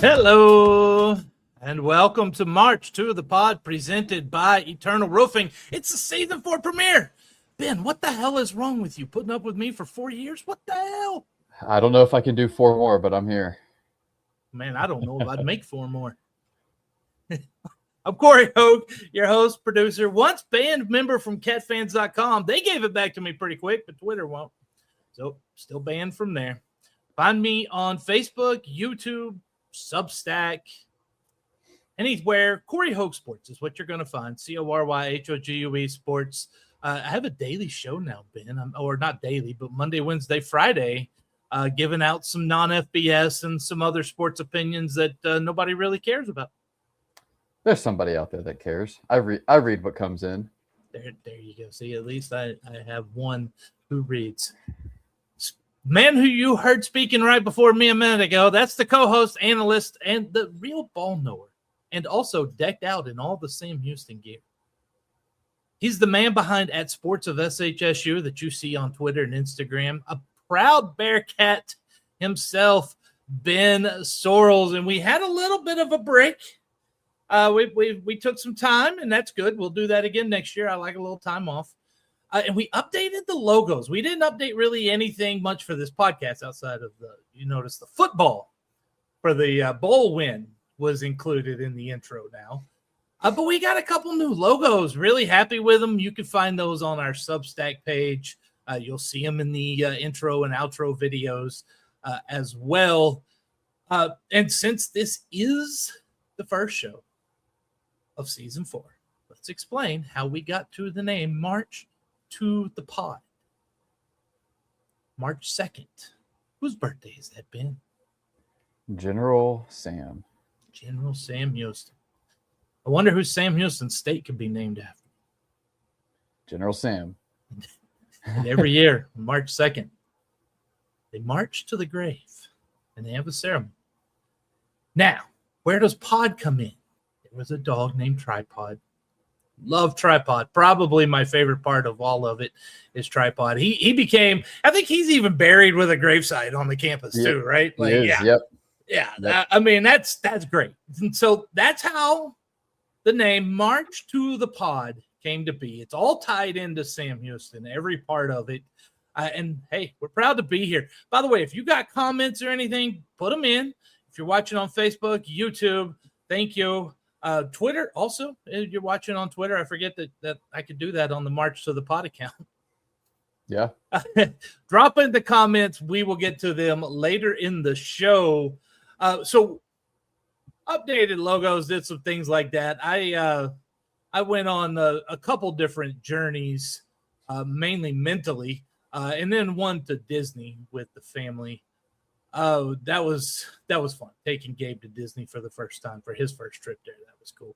Hello, and welcome to March 2 of the Pod, presented by Eternal Roofing. It's the season 4 premiere. Ben, what the hell is wrong with you? Putting up with me for 4 years? What the hell? I don't know if I can do 4 more, but I'm here. Man, I don't know if I'd make 4 more. I'm Corey Hogue, your host, producer, once band member from catfans.com. They gave it back to me pretty quick, but Twitter won't. So, still banned from there. Find me on Facebook, YouTube, Substack, anywhere. Corey Hogue Sports is what you're going to find. CORYHOGUE Sports. I have a daily show now, Ben, or not daily, but Monday, Wednesday, Friday, giving out some non-FBS and some other sports opinions that nobody really cares about. There's somebody out there that cares. I read what comes in. There you go. See, at least I have one who reads. Man who you heard speaking right before me a minute ago, that's the co-host, analyst, and the real ball knower, and also decked out in all the Sam Houston gear. He's the man behind at Sports of SHSU that you see on Twitter and Instagram, a proud Bearcat himself, Ben Sorrells, and we had a little bit of a break. We took some time, and that's good. We'll do that again next year. I like a little time off. And we updated the logos. We didn't update really anything much for this podcast outside of the football for the bowl win was included in the intro now. But we got a couple new logos. Really happy with them. You can find those on our Substack page. You'll see them in the intro and outro videos as well. And since this is the first show of season 4, let's explain how we got to the name March to the Pod. March 2nd. Whose birthday is that, Ben? General Sam. General Sam Houston. I wonder who Sam Houston's state could be named after. General Sam. And every year, March 2nd, they march to the grave and they have a ceremony. Now, where does Pod come in? There was a dog named Tripod. Love Tripod. Probably my favorite part of all of it is Tripod. He became, I think he's even buried with a gravesite on the campus too, right? Like, yeah. Yep. I mean, that's great. And so that's how the name March to the Pod came to be. It's all tied into Sam Houston, every part of it. And hey, we're proud to be here. By the way, if you got comments or anything, put them in. If you're watching on Facebook, YouTube, thank you. Twitter also, if you're watching on Twitter, I forget that I could do that on the March to the Pod account. Yeah. Drop in the comments. We will get to them later in the show. So updated logos, did some things like that. I went on a couple different journeys, mainly mentally, and then one to Disney with the family. Oh, that was fun. Taking Gabe to Disney for the first time for his first trip there. That was cool.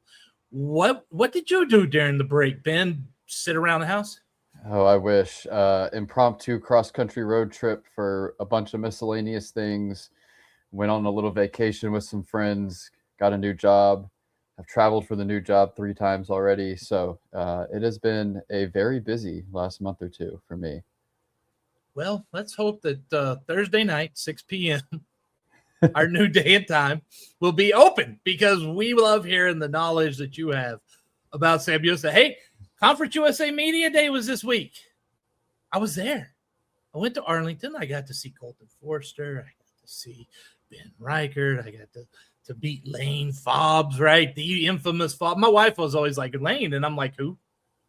What did you do during the break, Ben? Sit around the house? Oh, I wish. Impromptu cross-country road trip for a bunch of miscellaneous things. Went on a little vacation with some friends. Got a new job. I've traveled for the new job 3 times already. So it has been a very busy last month or two for me. Well, let's hope that Thursday night, 6 p.m., our new day and time, will be open because we love hearing the knowledge that you have about Sam Houston. Hey, Conference USA Media Day was this week. I was there. I went to Arlington. I got to see Colton Forster. I got to see Ben Reichert. I got to beat Lane Fobbs, right? The infamous Fobbs. My wife was always like, Lane, and I'm like, who?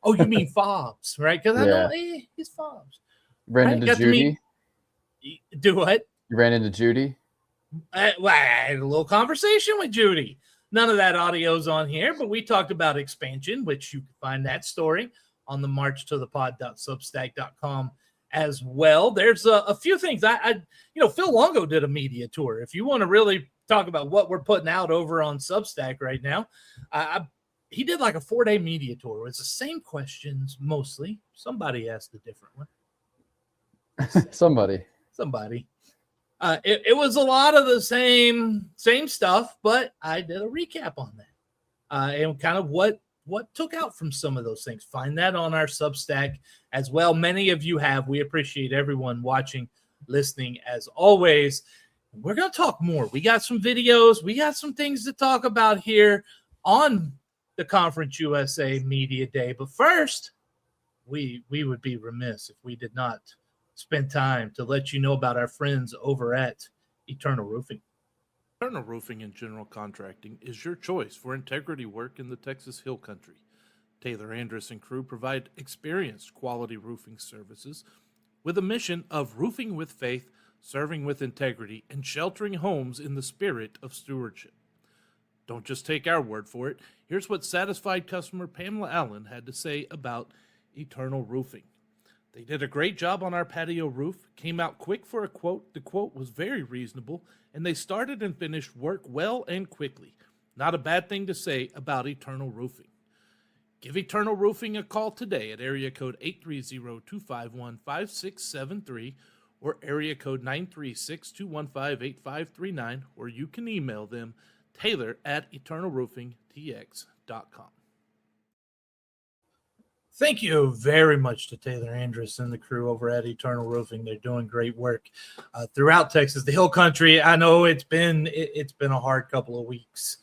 Oh, you mean Fobbs, right? Because I know he's Fobbs. Ran into Judy? Do what? You ran into Judy? I had a little conversation with Judy. None of that audio's on here, but we talked about expansion, which you can find that story on the marchtothepod.substack.com as well. There's a few things. Phil Longo did a media tour. If you want to really talk about what we're putting out over on Substack right now, he did like a 4-day media tour. It's the same questions mostly. Somebody asked a different one. Somebody. It was a lot of the same stuff, but I did a recap on that and kind of what took out from some of those things. Find that on our Substack as well. Many of you have. We appreciate everyone watching, listening as always. We're going to talk more. We got some videos. We got some things to talk about here on the Conference USA Media Day. But first, we would be remiss if we did not spend time to let you know about our friends over at Eternal Roofing. Eternal Roofing and General Contracting is your choice for integrity work in the Texas Hill Country. Taylor Andrus and crew provide experienced quality roofing services with a mission of roofing with faith, serving with integrity, and sheltering homes in the spirit of stewardship. Don't just take our word for it. Here's what satisfied customer Pamela Allen had to say about Eternal Roofing. They did a great job on our patio roof, came out quick for a quote. The quote was very reasonable, and they started and finished work well and quickly. Not a bad thing to say about Eternal Roofing. Give Eternal Roofing a call today at area code 830-251-5673 or area code 936-215-8539, or you can email them taylor@eternalroofingtx.com. Thank you very much to Taylor Andrus and the crew over at Eternal Roofing. They're doing great work throughout Texas, the Hill Country. I know it's been a hard couple of weeks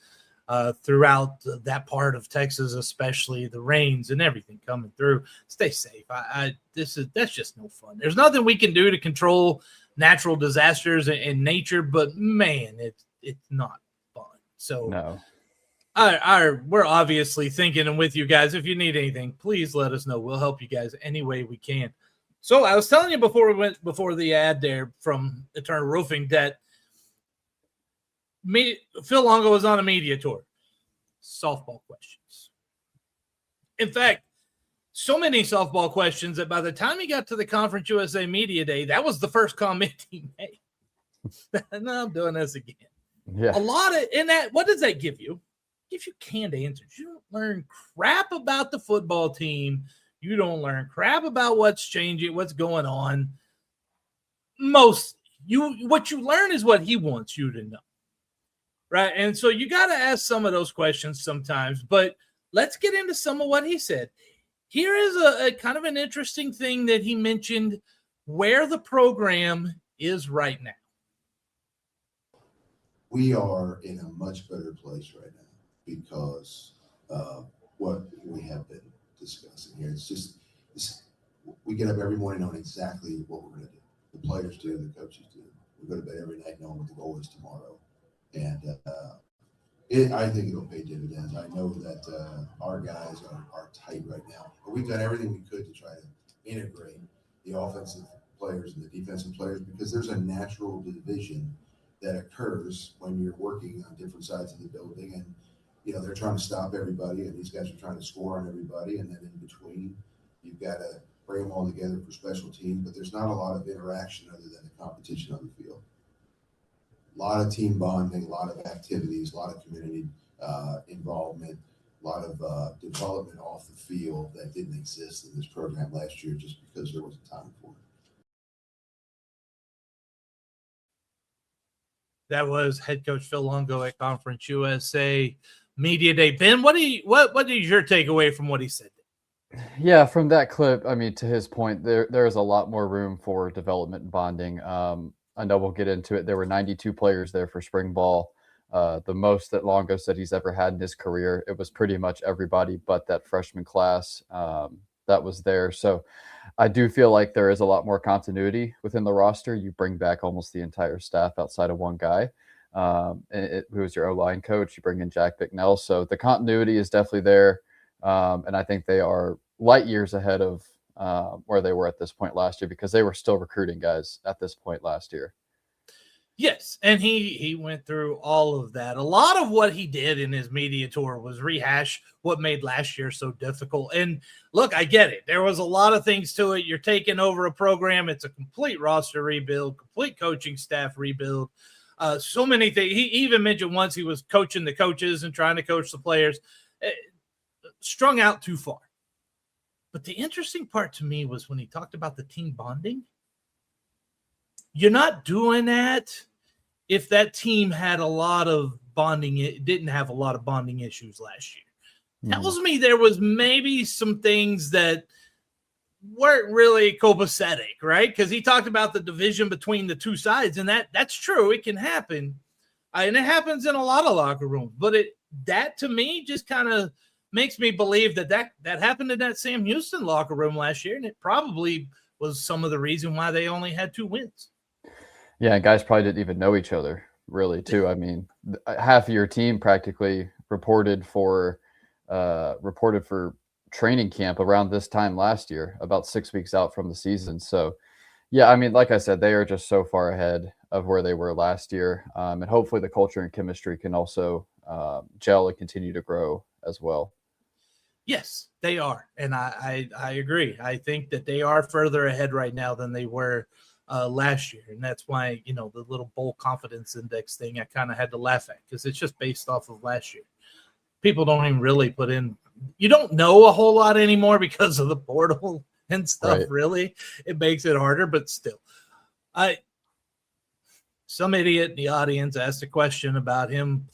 throughout that part of Texas, especially the rains and everything coming through. Stay safe. That's just no fun. There's nothing we can do to control natural disasters and nature, but man, it's not fun. So No. We're obviously thinking and with you guys. If you need anything, please let us know. We'll help you guys any way we can. So I was telling you before the ad there from Eternal Roofing that Phil Longo was on a media tour. Softball questions. In fact, so many softball questions that by the time he got to the Conference USA Media Day, that was the first comment he made. No, I'm doing this again. Yeah. A lot of in that. What does that give you? Gives you canned answers. You don't learn crap about the football team. You don't learn crap about what's changing, what's going on. What you learn is what he wants you to know. Right. And so you got to ask some of those questions sometimes, but let's get into some of what he said. Here is a kind of an interesting thing that he mentioned where the program is right now. We are in a much better place right now because of what we have been discussing here. We get up every morning knowing exactly what we're going to do. The players do, the coaches do. We go to bed every night knowing what the goal is tomorrow. And I think it'll pay dividends. I know that our guys are tight right now, but we've done everything we could to try to integrate the offensive players and the defensive players because there's a natural division that occurs when you're working on different sides of the building. And, they're trying to stop everybody, and these guys are trying to score on everybody. And then in between, you've got to bring them all together for special teams, but there's not a lot of interaction other than the competition on the field. A lot of team bonding, a lot of activities, a lot of community involvement, a lot of development off the field that didn't exist in this program last year just because there wasn't time for it. That was head coach Phil Longo at Conference USA Media Day. Ben, what is your takeaway from what he said? Yeah, from that clip, I mean, to his point, there is a lot more room for development and bonding. I know we'll get into it. There were 92 players there for spring ball, the most that Longo said he's ever had in his career. It was pretty much everybody but that freshman class that was there. So I do feel like there is a lot more continuity within the roster. You bring back almost the entire staff outside of one guy, who was your O-line coach. You bring in Jack Bicknell. So the continuity is definitely there. And I think they are light years ahead of where they were at this point last year because they were still recruiting guys at this point last year. Yes, and he went through all of that. A lot of what he did in his media tour was rehash what made last year so difficult. And look, I get it. There was a lot of things to it. You're taking over a program. It's a complete roster rebuild, complete coaching staff rebuild. So many things. He even mentioned once he was coaching the coaches and trying to coach the players. Strung out too far. But the interesting part to me was when he talked about the team bonding. You're not doing that if that team had a lot of bonding. It didn't have a lot of bonding issues last year. Tells me there was maybe some things that weren't really copacetic, right? Because he talked about the division between the two sides, and that's true. It can happen, and it happens in a lot of locker rooms. But that to me just kind of makes me believe that happened in that Sam Houston locker room last year, and it probably was some of the reason why they only had 2 wins. Yeah, and guys probably didn't even know each other really, too. I mean, half of your team practically reported for training camp around this time last year, about 6 weeks out from the season. So, yeah, I mean, like I said, they are just so far ahead of where they were last year, and hopefully the culture and chemistry can also gel and continue to grow as well. Yes, they are, and I agree. I think that they are further ahead right now than they were last year, and that's why the little bowl confidence index thing I kind of had to laugh at, because it's just based off of last year. People don't even really put in. You don't know a whole lot anymore because of the portal and stuff. Right. Really, it makes it harder, but still, some idiot in the audience asked a question about him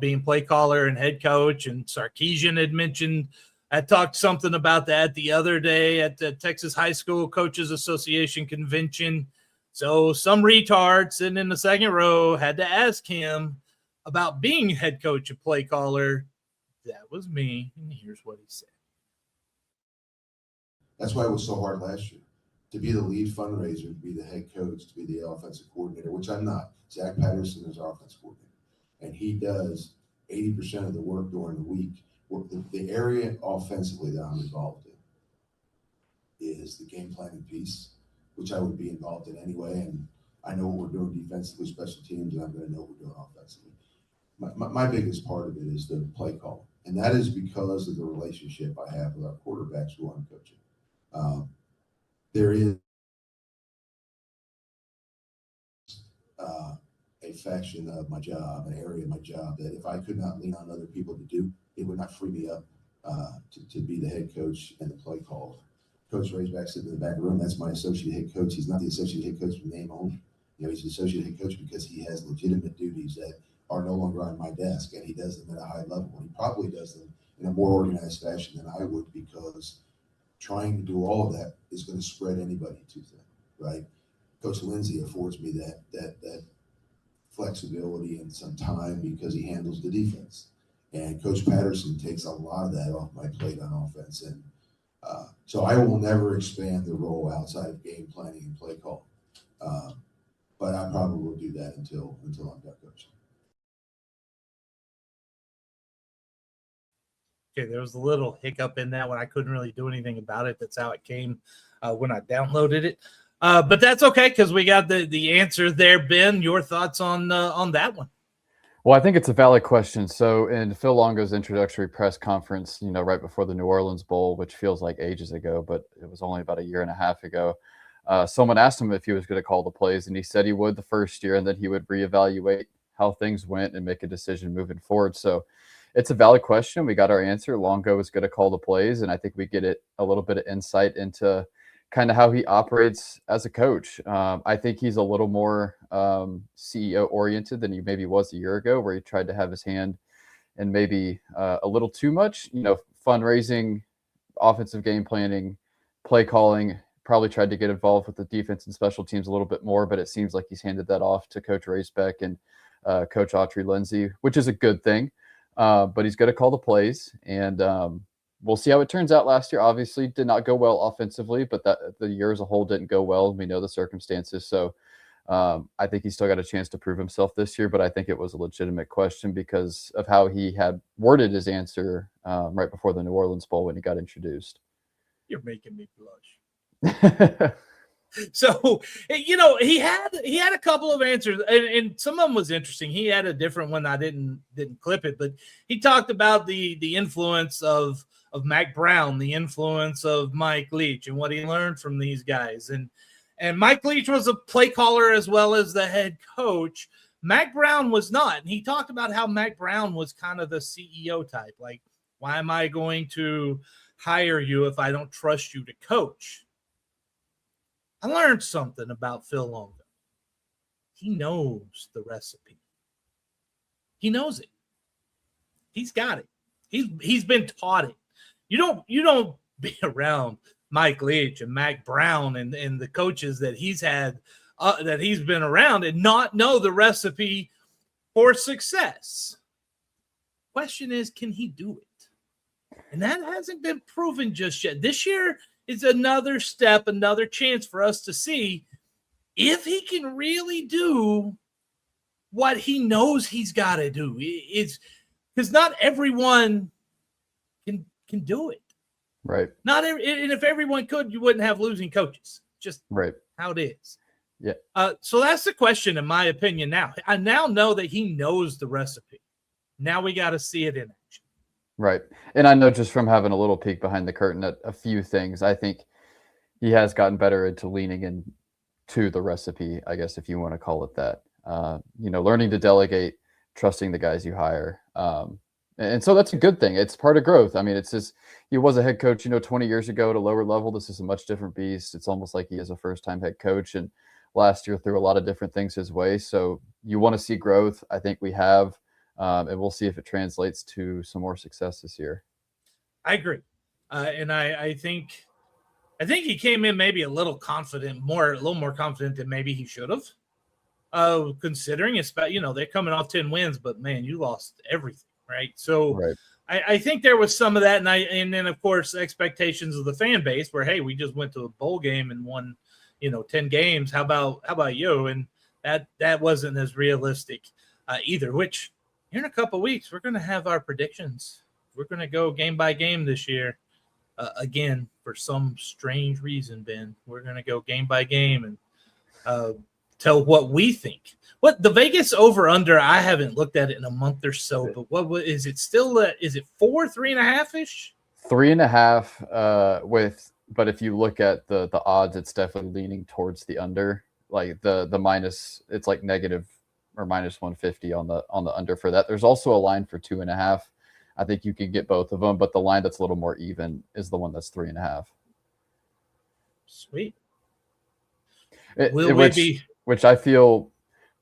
being play caller and head coach, and Sarkisian had talked something about that the other day at the Texas High School Coaches Association convention. So some retard sitting in the second row had to ask him about being head coach and play caller. That was me, and here's what he said. That's why it was so hard last year. To be the lead fundraiser, to be the head coach, to be the offensive coordinator, which I'm not. Zach Patterson is our offensive coordinator, and he does 80% of the work during the week. The area offensively that I'm involved in is the game planning piece, which I would be involved in anyway, and I know what we're doing defensively, special teams, and I'm going to know what we're doing offensively. My biggest part of it is the play call, and that is because of the relationship I have with our quarterbacks who I'm coaching. There is a faction of my job, an area of my job that if I could not lean on other people to do, it would not free me up to be the head coach and the play caller. Coach Raisback sitting in the back room, that's my associate head coach. He's not the associate head coach for name only. He's the associate head coach because he has legitimate duties that are no longer on my desk, and he does them at a high level. And he probably does them in a more organized fashion than I would, because trying to do all of that is going to spread anybody too thin, right? Coach Lindsay affords me that flexibility and some time because he handles the defense. And Coach Patterson takes a lot of that off my plate on offense. And so I will never expand the role outside of game planning and play call. But I probably will do that until I'm done coaching. Okay, there was a little hiccup in that when I couldn't really do anything about it. That's how it came when I downloaded it. But that's okay, because we got the answer there. Ben, your thoughts on that one? Well, I think it's a valid question. So in Phil Longo's introductory press conference, right before the New Orleans Bowl, which feels like ages ago, but it was only about a year and a half ago, someone asked him if he was going to call the plays, and he said he would the first year, and then he would reevaluate how things went and make a decision moving forward. So it's a valid question. We got our answer. Longo is going to call the plays, and I think we get a little bit of insight into kind of how he operates as a coach. I think he's a little more CEO oriented than he maybe was a year ago, where he tried to have his hand in maybe a little too much, fundraising, offensive game planning, play calling, probably tried to get involved with the defense and special teams a little bit more, but it seems like he's handed that off to Coach Racebeck and Coach Autry Lindsay, which is a good thing. But he's going to call the plays, and we'll see how it turns out. Last year obviously did not go well offensively, but the year as a whole didn't go well. We know the circumstances. So I think he's still got a chance to prove himself this year, but I think it was a legitimate question because of how he had worded his answer right before the New Orleans Bowl when he got introduced. You're making me blush. So, he had a couple of answers, and some of them was interesting. He had a different one. I didn't clip it, but he talked about the influence of Mac Brown, the influence of Mike Leach, and what he learned from these guys. And Mike Leach was a play caller as well as the head coach. Mac Brown was not. And he talked about how Mac Brown was kind of the CEO type. Like, why am I going to hire you if I don't trust you to coach? I learned something about Phil Longo. He knows the recipe. He knows it. He's got it. He's been taught it. You don't be around Mike Leach and Mac Brown and the coaches that he's had, that he's been around, and not know the recipe for success. Question is, can he do it? And that hasn't been proven just yet. This year is another step, another chance for us to see if he can really do what he knows he's got to do. It's because not everyone can do it. Right. And if everyone could, you wouldn't have losing coaches. Just right. How it is. Yeah. So that's the question, in my opinion. Now I now know that he knows the recipe. Now we got to see it in action. Right. And I know just from having a little peek behind the curtain at a few things, I think he has gotten better into leaning into the recipe, I guess, if you want to call it that. Learning to delegate, trusting the guys you hire. And so that's a good thing. It's part of growth. I mean, it's just, he was a head coach, 20 years ago at a lower level. This is a much different beast. It's almost like he is a first-time head coach, and last year threw a lot of different things his way. So you want to see growth. I think we have, and we'll see if it translates to some more success this year. I agree. And I think he came in maybe a little more confident than maybe he should have. Considering it's about, they're coming off 10 wins, but man, you lost everything, right? So right. I think there was some of that, and then of course expectations of the fan base where, hey, we just went to a bowl game and won, 10 games. How about you? And that wasn't as realistic either. Which here in a couple of weeks we're going to have our predictions. We're going to go game by game this year. Again, for some strange reason, Ben, we're going to go game by game and tell what we think. What the Vegas over under? I haven't looked at it in a month or so, but what is it still? Is it 3.5 ish? 3.5 but if you look at the odds, it's definitely leaning towards the under. Like the minus, it's like negative or minus 150 on the under for that. There's also a line for 2.5. I think you can get both of them, but the line that's a little more even is the one that's 3.5. Sweet. Which I feel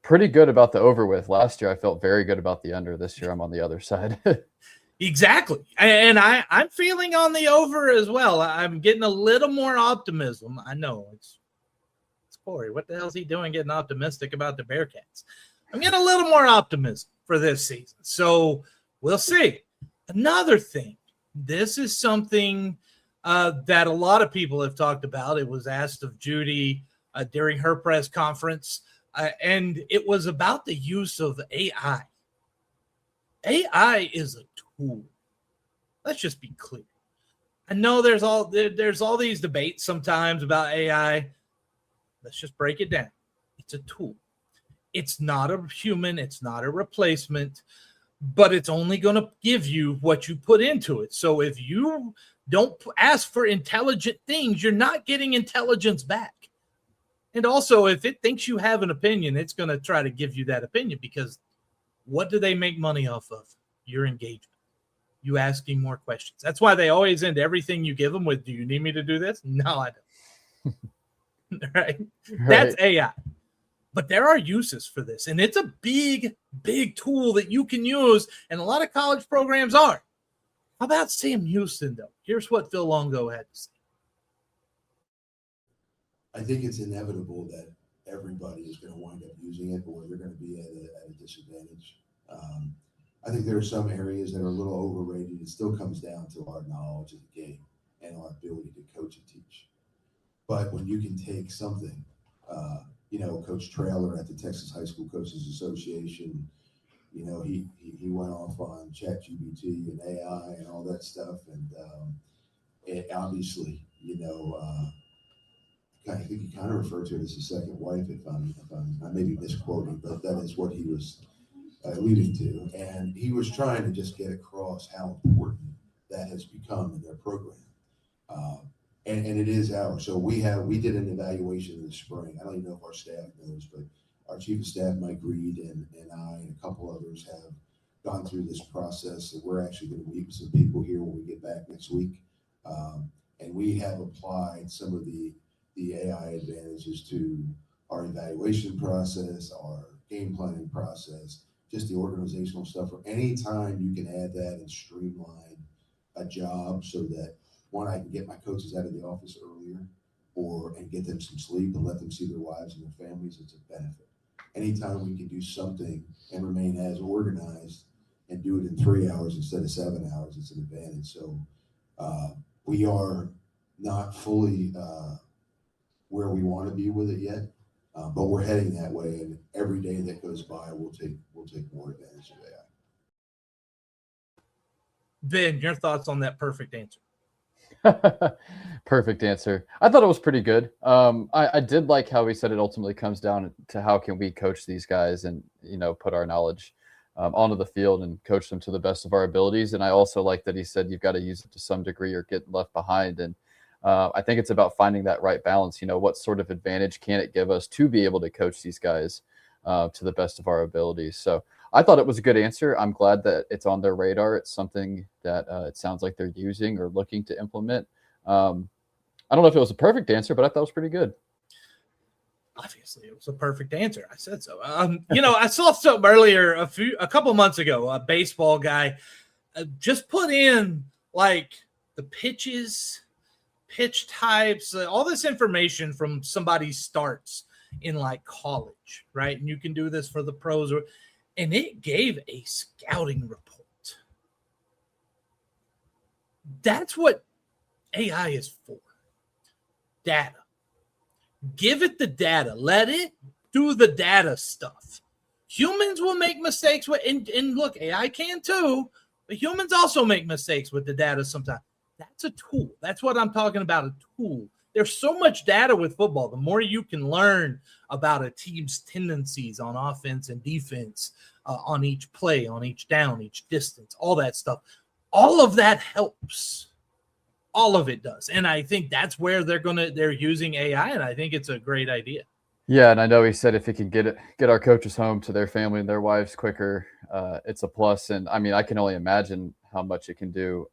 pretty good about the over with. Last year, I felt very good about the under. This year, I'm on the other side. Exactly. And I'm feeling on the over as well. I'm getting a little more optimism. I know it's Corey. What the hell is he doing getting optimistic about the Bearcats? I'm getting a little more optimism for this season. So we'll see. Another thing, this is something that a lot of people have talked about. It was asked of Judy during her press conference, and it was about the use of AI. AI is a tool. Let's just be clear. I know there's all these debates sometimes about AI. Let's just break it down. It's a tool. It's not a human. It's not a replacement, but it's only going to give you what you put into it. So if you don't ask for intelligent things, you're not getting intelligence back. And also, if it thinks you have an opinion, it's going to try to give you that opinion, because what do they make money off of? Your engagement. You asking more questions. That's why they always end everything you give them with, do you need me to do this? No, I don't. right? That's AI. But there are uses for this, and it's a big, big tool that you can use, and a lot of college programs are. How about Sam Houston, though? Here's what Phil Longo had to say. I think it's inevitable that everybody is going to wind up using it, or they're going to be at a disadvantage. I think there are some areas that are a little overrated. It still comes down to our knowledge of the game and our ability to coach and teach. But when you can take something, Coach Traylor at the Texas High School Coaches Association, he went off on ChatGPT and AI and all that stuff, and it obviously, I think he kind of referred to it as his second wife. I may be misquoting, but that is what he was alluding to, and he was trying to just get across how important that has become in their program. And it is ours. So we did an evaluation in the spring. I don't even know if our staff knows, but our chief of staff, Mike Reed, and I and a couple others have gone through this process. And we're actually going to meet with some people here when we get back next week. And we have applied some of the AI advantages to our evaluation process, our game planning process, just the organizational stuff. Or any time you can add that and streamline a job so that one, I can get my coaches out of the office earlier, and get them some sleep and let them see their wives and their families. It's a benefit. Anytime we can do something and remain as organized and do it in 3 hours instead of 7 hours, it's an advantage. So we are not fully where we want to be with it yet, but we're heading that way. And every day that goes by, we'll take more advantage of AI. Ben, your thoughts on that perfect answer? Perfect answer. I thought it was pretty good. I did like how he said it ultimately comes down to how can we coach these guys and, put our knowledge onto the field and coach them to the best of our abilities. And I also like that he said you've got to use it to some degree or get left behind. And I think it's about finding that right balance. What sort of advantage can it give us to be able to coach these guys to the best of our abilities? So I thought it was a good answer. I'm glad that it's on their radar. It's something that it sounds like they're using or looking to implement. I don't know if it was a perfect answer, but I thought it was pretty good. Obviously, it was a perfect answer. I said so. I saw something earlier a couple months ago. A baseball guy just put in like the pitches, pitch types, all this information from somebody's starts in like college, right? And you can do this for the pros, and it gave a scouting report. That's what AI is for. Data. Give it the data. Let it do the data stuff. Humans will make mistakes and look, AI can too, but humans also make mistakes with the data sometimes. That's a tool. That's what I'm talking about, a tool. There's so much data with football. The more you can learn about a team's tendencies on offense and defense, on each play, on each down, each distance, all that stuff, all of that helps. All of it does. And I think that's where they're using AI, and I think it's a great idea. Yeah, and I know he said if he can get our coaches home to their family and their wives quicker, it's a plus. And I mean, I can only imagine how much it can do.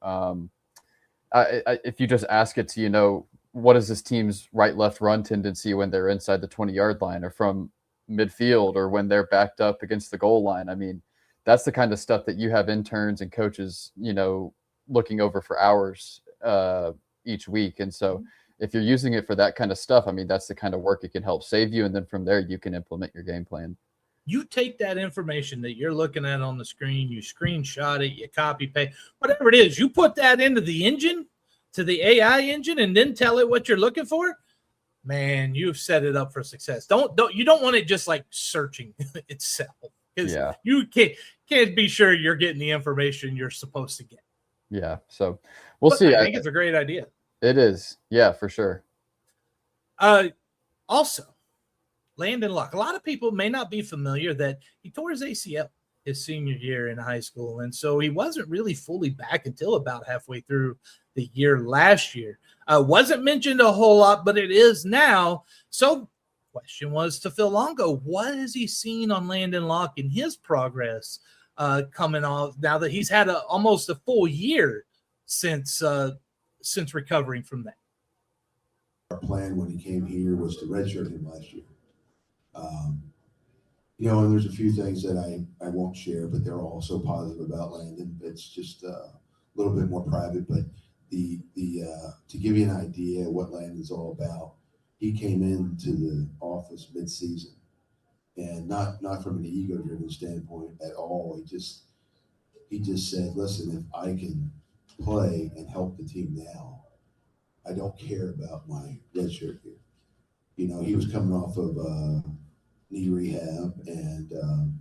If you just ask it to, what is this team's right left run tendency when they're inside the 20-yard line or from midfield or when they're backed up against the goal line? I mean, that's the kind of stuff that you have interns and coaches, looking over for hours each week. And so if you're using it for that kind of stuff, I mean, that's the kind of work it can help save you. And then from there, you can implement your game plan. You take that information that you're looking at on the screen, you screenshot it, you copy paste, whatever it is, you put that into the engine, to the AI engine, and then tell it what you're looking for. Man, you've set it up for success. You don't want it just like searching itself, because you can't be sure you're getting the information you're supposed to get. Yeah, so we'll see. I think it's a great idea. It is, yeah, for sure. Also, Landyn Locke. A lot of people may not be familiar that he tore his ACL his senior year in high school, and so he wasn't really fully back until about halfway through the year last year. Wasn't mentioned a whole lot, but it is now. So, question was to Phil Longo, what has he seen on Landyn Locke in his progress coming off now that he's had almost a full year since recovering from that? Our plan when he came here was to redshirt him last year. And there's a few things that I won't share, but they're all so positive about Landyn. It's just a little bit more private, but to give you an idea of what Landon's all about, he came into the office mid-season, and not from an ego-driven standpoint at all. He just said, listen, if I can play and help the team now, I don't care about my red shirt here. He was coming off of knee rehab, and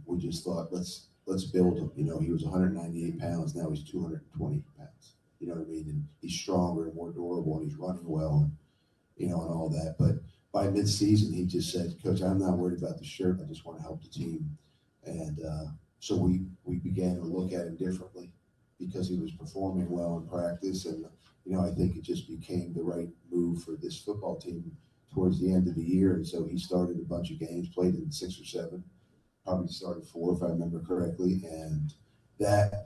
we just thought, let's build him. He was 198 pounds. Now he's 220 pounds. You know what I mean? And he's stronger and more durable, and he's running well, and all that. But by mid-season, he just said, Coach, I'm not worried about the shirt. I just want to help the team. And so we began to look at him differently because he was performing well in practice. And, I think it just became the right move for this football team towards the end of the year. And so he started a bunch of games, played in 6 or 7, probably started 4 if I remember correctly. And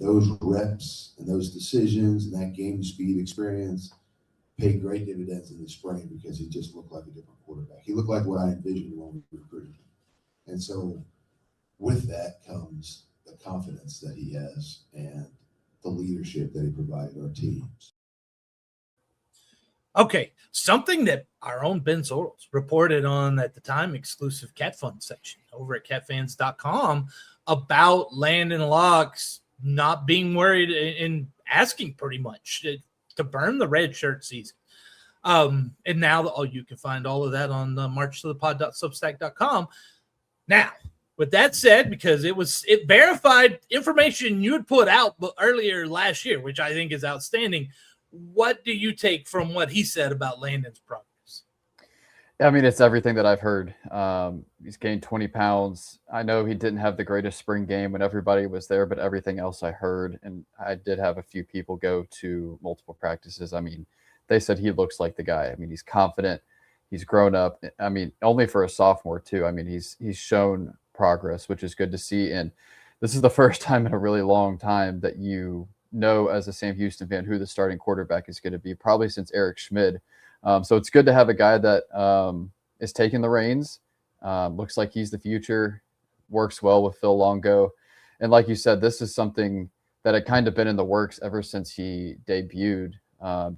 those reps and those decisions and that game speed experience paid great dividends in the spring because he just looked like a different quarterback. He looked like what I envisioned when we recruited him. And so with that comes the confidence that he has and the leadership that he provided our teams. Okay, something that our own Ben Sorrells reported on at the time, exclusive Cat Fun section over at catfans.com about Landyn Locke's not being worried and asking pretty much to burn the red shirt season. And now you can find all of that on marchtothepod.substack.com. Now, with that said, because it verified information you had put out earlier last year, which I think is outstanding. What do you take from what he said about Landyn's progress? I mean, it's everything that I've heard. He's gained 20 pounds. I know he didn't have the greatest spring game when everybody was there, but everything else I heard, and I did have a few people go to multiple practices. I mean, they said he looks like the guy. I mean, he's confident. He's grown up. I mean, only for a sophomore too. I mean, he's shown progress, which is good to see. And this is the first time in a really long time that you know, as a Sam Houston fan, who the starting quarterback is going to be, probably since Eric Schmid. So it's good to have a guy that is taking the reins. Looks like he's the future, works well with Phil Longo. And like you said, this is something that had kind of been in the works ever since he debuted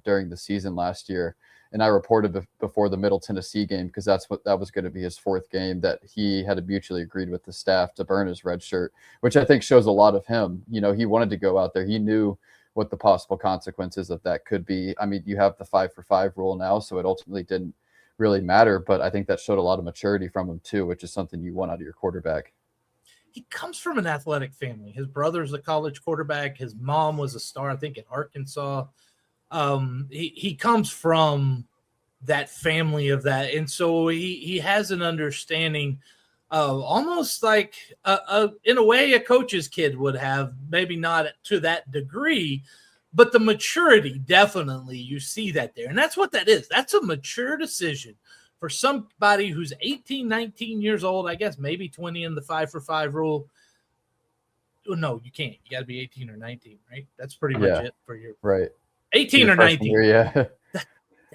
during the season last year. And I reported before the Middle Tennessee game, because that was going to be his fourth game, that he had mutually agreed with the staff to burn his red shirt, which I think shows a lot of him. You know, he wanted to go out there. He knew what the possible consequences of that could be. I mean, you have the 5-for-5 rule now, so it ultimately didn't really matter. But I think that showed a lot of maturity from him too, which is something you want out of your quarterback. He comes from an athletic family. His brother's a college quarterback. His mom was a star, I think, at Arkansas. He comes from that family of that. And so he has an understanding of almost like in a way a coach's kid would have, maybe not to that degree, but the maturity, definitely you see that there. And that's what that is. That's a mature decision for somebody who's 18, 19 years old, I guess maybe 20 in the 5-for-5 rule. No, you can't. You got to be 18 or 19, right? That's pretty much it for your right. 18 or 19. Year, yeah.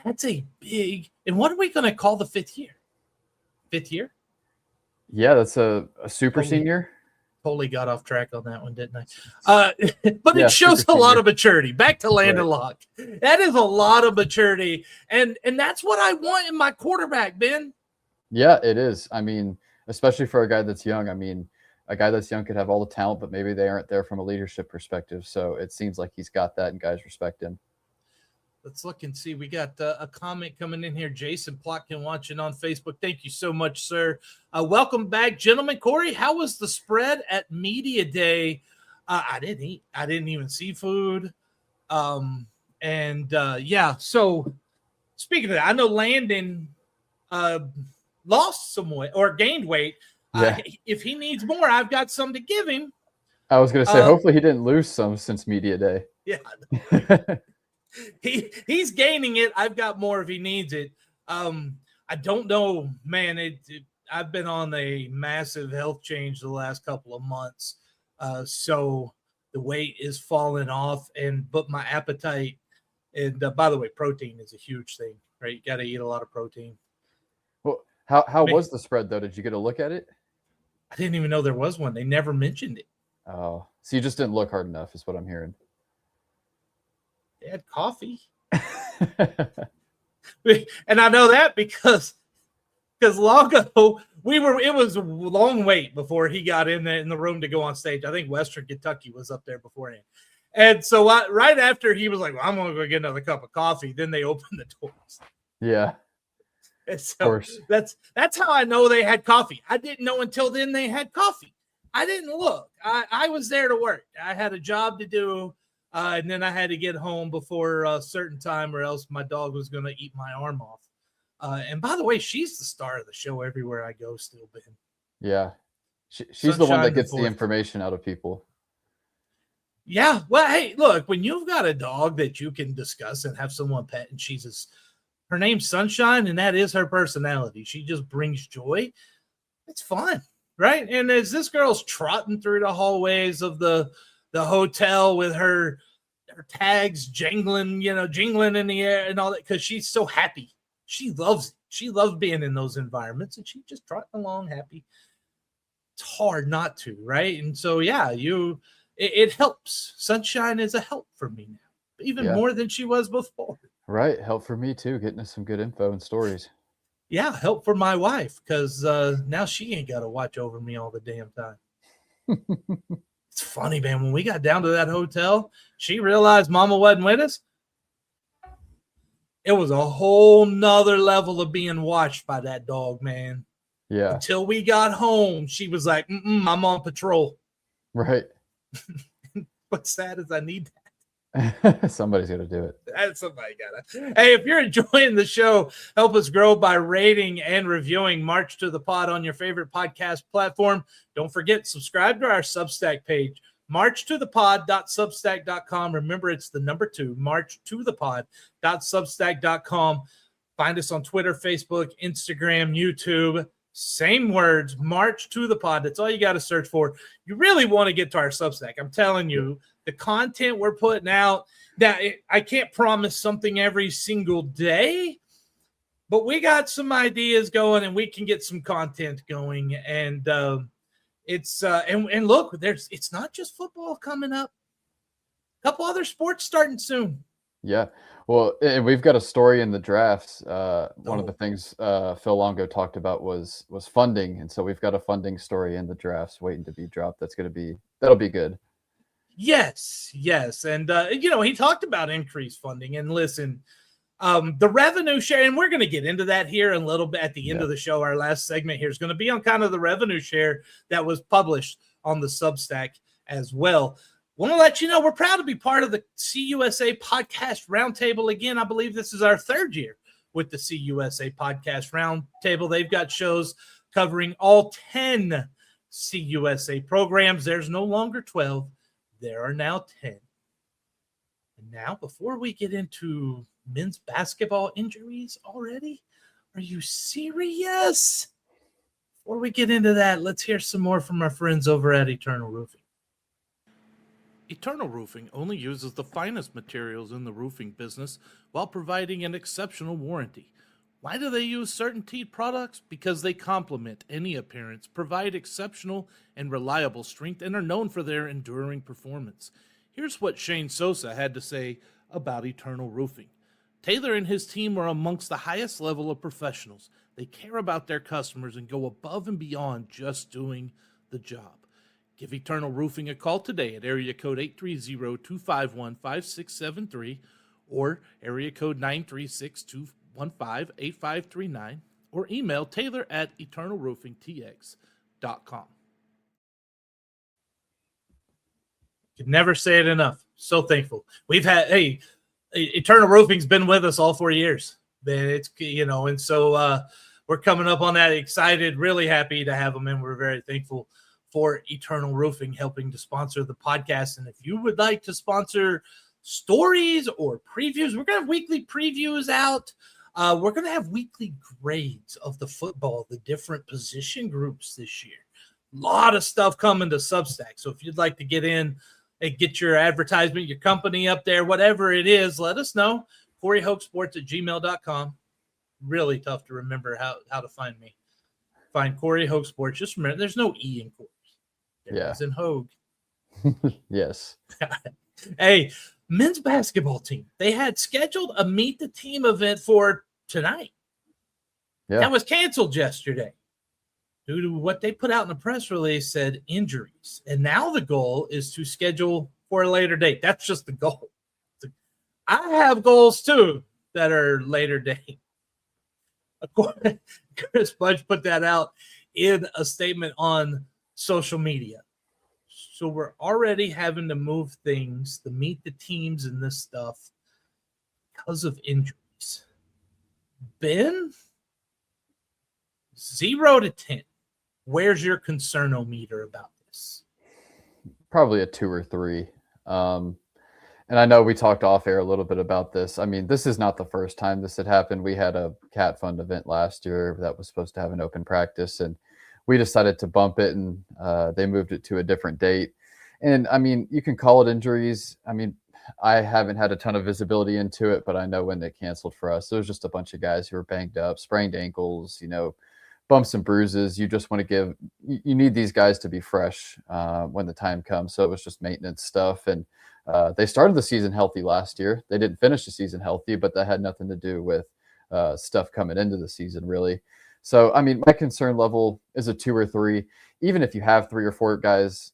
That's a big. And what are we going to call the fifth year? Fifth year? Yeah, that's a super senior. Totally got off track on that one, didn't I? But Yeah, it shows a lot of maturity. Back to Landyn Right. Locke. That is a lot of maturity. And that's what I want in my quarterback, Ben. Yeah, it is. I mean, especially for a guy that's young. I mean, a guy that's young could have all the talent, but maybe they aren't there from a leadership perspective. So it seems like he's got that, and guys respect him. Let's look and see. We got a comment coming in here. Jason Plotkin watching on Facebook. Thank you so much, sir. Welcome back, gentlemen. Corey, how was the spread at Media Day? I didn't eat. I didn't even see food. Yeah. So speaking of that, I know Landyn lost some weight or gained weight. Yeah. If he needs more, I've got some to give him. I was going to say, hopefully he didn't lose some since Media Day. Yeah. He's gaining it. I've got more if he needs it. I don't know, man. I've been on a massive health change the last couple of months. So the weight is falling off, but my appetite, and by the way, protein is a huge thing, right? You got to eat a lot of protein. Well, how was the spread though? Did you get a look at it? I didn't even know there was one. They never mentioned it. Oh, so you just didn't look hard enough, is what I'm hearing. They had coffee. And I know that because Longo, it was a long wait before he got in the room to go on stage. I think Western Kentucky was up there beforehand. And so right after he was like, well, I'm going to go get another cup of coffee. Then they opened the doors. Yeah. And so that's how I know they had coffee. I didn't know until then they had coffee. I didn't look. I was there to work. I had a job to do. And then I had to get home before a certain time or else my dog was going to eat my arm off. And by the way, she's the star of the show everywhere I go still, Ben. Yeah. She's the one that gets the information out of people. Yeah. Well, hey, look, when you've got a dog that you can discuss and have someone pet, and her name's Sunshine, and that is her personality. She just brings joy. It's fun, right? And as this girl's trotting through the hallways of the hotel with her tags jingling in the air and all that, because she's so happy. She loves being in those environments, and she's just trotting along happy. It's hard not to, right? And so, yeah, it helps. Sunshine is a help for me now, even more than she was before. Right. Help for me too, getting us some good info and stories. Yeah, help for my wife because now she ain't got to watch over me all the damn time. It's funny, man. When we got down to that hotel, she realized Mama wasn't with us. It was a whole nother level of being watched by that dog, man. Yeah. Until we got home, she was like, I'm on patrol. Right. What's sad is I need Somebody's got to do it. somebody gotta. Hey, if you're enjoying the show, help us grow by rating and reviewing March to the Pod on your favorite podcast platform. Don't forget, subscribe to our Substack page, marchtothepod.substack.com. Remember, it's the number 2, marchtothepod.substack.com. Find us on Twitter, Facebook, Instagram, YouTube. Same words, March to the Pod. That's all you got to search for. You really want to get to our Substack. I'm telling you, the content we're putting out, I can't promise something every single day, but we got some ideas going and we can get some content going. And it's look, it's not just football coming up. A couple other sports starting soon. Yeah. Well, and we've got a story in the drafts. One of the things Phil Longo talked about was funding, and so we've got a funding story in the drafts waiting to be dropped. That'll be good. Yes, and he talked about increased funding. And listen, the revenue share, and we're going to get into that here in a little bit at the end of the show. Our last segment here is going to be on kind of the revenue share that was published on the Substack as well. Want to let you know we're proud to be part of the CUSA Podcast Roundtable. Again, I believe this is our 3rd year with the CUSA Podcast Roundtable. They've got shows covering all 10 CUSA programs. There's no longer 12. There are now 10. And now, before we get into men's basketball injuries already, are you serious? Before we get into that, let's hear some more from our friends over at Eternal Roofing. Eternal Roofing only uses the finest materials in the roofing business while providing an exceptional warranty. Why do they use CertainTeed products? Because they complement any appearance, provide exceptional and reliable strength, and are known for their enduring performance. Here's what Shane Sosa had to say about Eternal Roofing. Taylor and his team are amongst the highest level of professionals. They care about their customers and go above and beyond just doing the job. Give Eternal Roofing a call today at area code 830-251-5673 or area code 936-215-8539 or email Taylor at eternalroofingtx.com. Could never say it enough. So thankful. We've had, Eternal Roofing's been with us all 4 years. It's, and so we're coming up on that, excited, really happy to have them, and we're very thankful for Eternal Roofing helping to sponsor the podcast. And if you would like to sponsor stories or previews, we're going to have weekly previews out. We're going to have weekly grades of the football, the different position groups this year. A lot of stuff coming to Substack. So if you'd like to get in and get your advertisement, your company up there, whatever it is, let us know. CoreyHokesports@gmail.com. Really tough to remember how to find me. Find Corey Hoke Sports. Just remember, there's no E in Corey. It's in Hogue. Yes. Hey, men's basketball team. They had scheduled a meet the team event for tonight. Yeah. That was canceled yesterday due to what they put out in the press release said injuries. And now the goal is to schedule for a later date. That's just the goal. I have goals too that are later date. Of course, Chris Budge put that out in a statement on social media. So we're already having to move things to meet the teams and this stuff because of injuries. Ben, 0 to 10. Where's your concernometer about this? Probably a 2 or 3. And I know we talked off air a little bit about this. I mean, this is not the first time this had happened. We had a Cat Fund event last year that was supposed to have an open practice, and we decided to bump it, and they moved it to a different date. And I mean, you can call it injuries. I mean, I haven't had a ton of visibility into it, but I know when they canceled for us, there was just a bunch of guys who were banged up, sprained ankles, bumps and bruises. You just want to you need these guys to be fresh when the time comes. So it was just maintenance stuff. And they started the season healthy last year. They didn't finish the season healthy, but that had nothing to do with stuff coming into the season, really. So, I mean, my concern level is a 2 or 3. Even if you have 3 or 4 guys,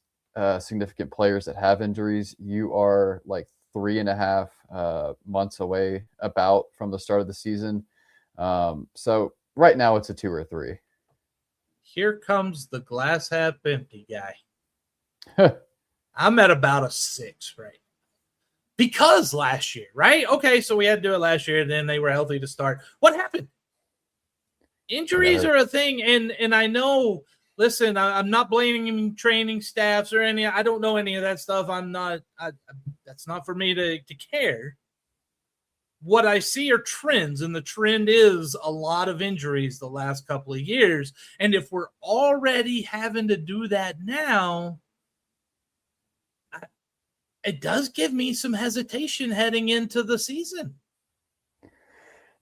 significant players that have injuries, you are like 3.5 months away about from the start of the season. So right now it's a 2 or 3. Here comes the glass half empty guy. I'm at about a 6, right? Because last year, right? Okay, so we had to do it last year, and then they were healthy to start. What happened? Injuries are a thing, and I know. Listen, I'm not blaming training staffs or any. I don't know any of that stuff. I'm not. That's not for me to care. What I see are trends, and the trend is a lot of injuries the last couple of years. And if we're already having to do that now, it does give me some hesitation heading into the season.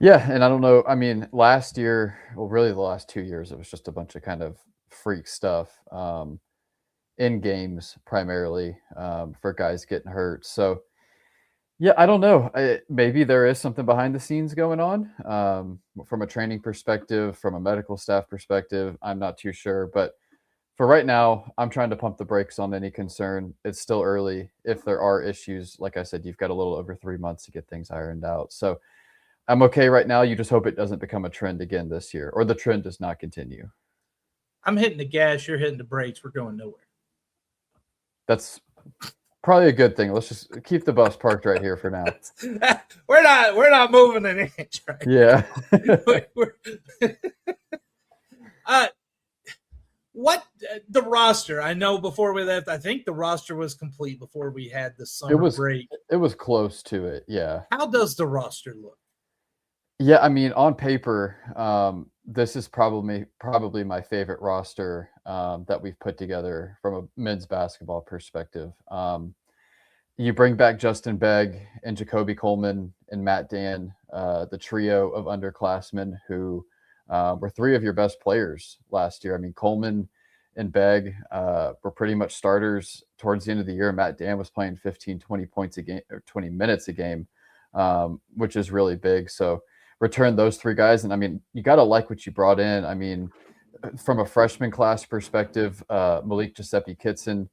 Yeah, and I don't know. I mean, last year, well, really the last 2 years, it was just a bunch of kind of freak stuff in games primarily for guys getting hurt. So, yeah, I don't know. Maybe there is something behind the scenes going on from a training perspective, from a medical staff perspective. I'm not too sure. But for right now, I'm trying to pump the brakes on any concern. It's still early. If there are issues, like I said, you've got a little over 3 months to get things ironed out. So I'm okay right now. You just hope it doesn't become a trend again this year, or the trend does not continue. I'm hitting the gas. You're hitting the brakes. We're going nowhere. That's probably a good thing. Let's just keep the bus parked right here for now. We're not moving an inch, right? Yeah. What the roster? I know before we left, I think the roster was complete before we had the summer break. It was close to it, yeah. How does the roster look? Yeah, I mean, on paper, this is probably my favorite roster that we've put together from a men's basketball perspective. You bring back Justin Begg and Jacoby Coleman and Matt Dan, the trio of underclassmen who were 3 of your best players last year. I mean, Coleman and Begg were pretty much starters towards the end of the year. Matt Dan was playing 15, 20 points a game or 20 minutes a game, which is really big. So return those 3 guys. And I mean, you got to like what you brought in. I mean, from a freshman class perspective, Malik Giuseppe Kitson